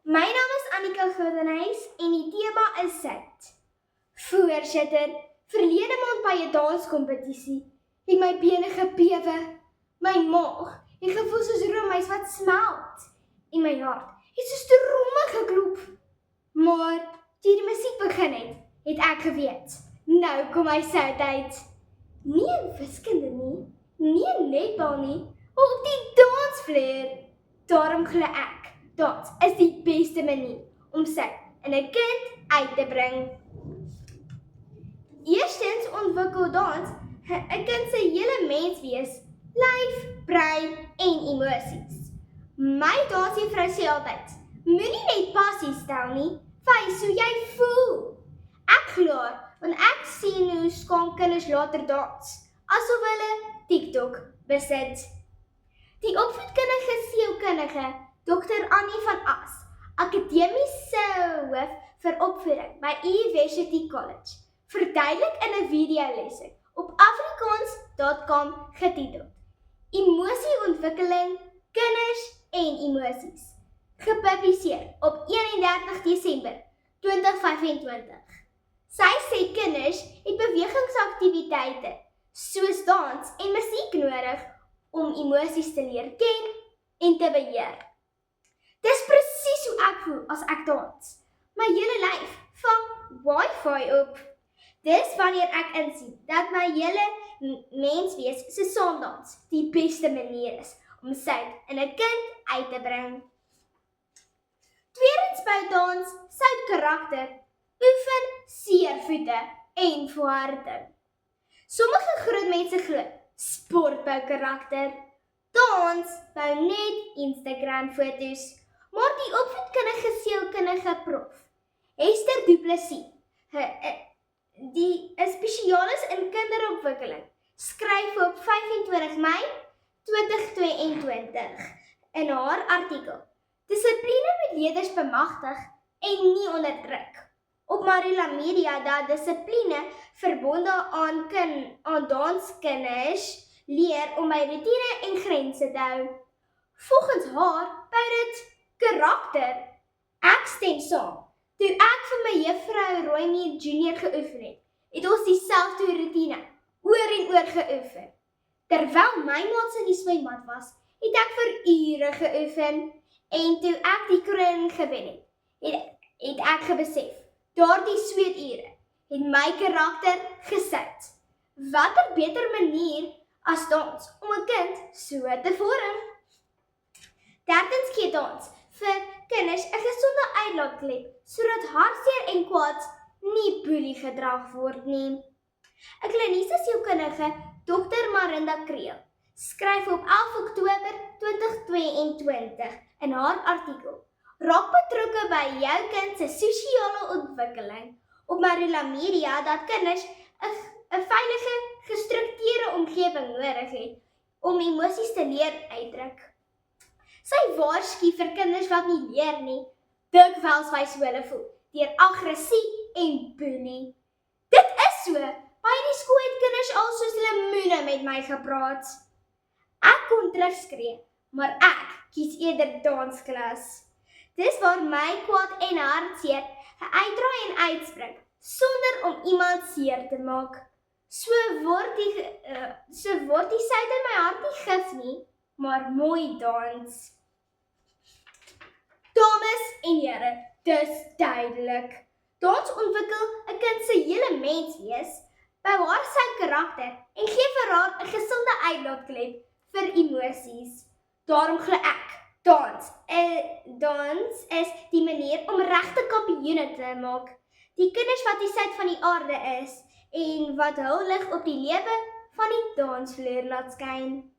My naam is Annika Goudenhuis en die tema is sout. Voorsitter, verlede maand by 'n danskompetisie het my bene gebewe, my maag het gevoel soos roomys wat smelt en my hart het soos tromme geklop. Maar toe die musiek begin het ek geweet, nou kom my sout uit. Nie wiskunde nie, nie netbal nie, maar op die dansvloer. Daarom glo ek, dans is die beste manier om sout in 'n kind uit te bring. Eerstens ontwikkel dans 'n kind se hele menswees, lyf, brein en emosies. My dansjuffrou sê altyd, moenie net passie stel nie, wys hoe jy voel. Ek glo, want ek sien hoe skaam kinders later dans, asof hulle TikTok besit. Die opvoedkundige sielkundige, Dr. Annie van As, akademiese hoof vir opvoeding by University College, verduidelik in 'n videolesing op afrikaans.com getiteld Emosieontwikkeling, kinders en emosies, gepubliseer op 31 Desember 2025. Sy sê kinders het bewegingsaktiwiteite soos dans en musiek nodig om emosies te leer ken en te beheer. Dis presies hoe ek voel as ek dans. My hele lyf vang Wi-Fi op. Dis wanneer ek insien dat my hele menswees se saamdans die beste manier is om sout in 'n kind uit te bring. Tweedens bou dans sout karakter, oefen seervoete en volharding. Sommige groot mense glo sport bou karakter, dans bou net Instagram foto's, maar die opvoedkundige sielkundige prof Esther Du Plessis, die 'n spesialis in kinderontwikkeling, skryf op 25 Mei 2022 in haar artikel Dissipline moet leerders bemagtig en nie onderdruk op Marula Media dat dissipline verbonde aan danskinders leer om by rutine en grense te hou. Volgens haar bou dit karakter. Ek stem saam. Toe ek vir my juffrou Roynie Junior geoefen het ons dieselfde rutine oor en oor geoefen. Terwyl my maats in die swemmat was, het ek vir ure geoefen en toe ek die kroon gewen het ek gebesef, daardie sweeture het my karakter gesout. Watter beter manier as dans om 'n kind so te vorm? Derdens gee dans vir kinders 'n gesonde uitlaatklep sodat hartseer en kwaad nie boelie gedrag word nie. 'n Kliniese sielkundige, Dr. Marinda Kreel, skryf op 11 Oktober 2022 in haar artikel Raak betrokke by jou kind se sosiale ontwikkeling op Marula Media dat kinders 'n veilige, gestruktureerde omgewing nodig het om emosies te leer uitdruk. Sy waarsku vir kinders wat nie leer nie, dikwels wys hoe hulle voel, deur aggressie en boelie. Dit is so, by die skool het kinders al soos lemoene met my gepraat. Ek kon terugskree, maar ek kies eerder dansklas. Dis waar my kwaad en hartseer uitdraai en uitspring, sonder om iemand seer te maak. So word die sout in my hart nie gif nie, maar mooi dans. Dames en here, dis duidelik. Dans ontwikkel 'n kind se hele menswees, bou haar sout karakter en gee vir haar 'n gesonde uitlaatklep vir emosies. Daarom glo ek, dans is die manier om regte kampioene te maak. Die kinders wat die sout van die aarde is en wat hul lig op die lewe van die dansvloer laat skyn.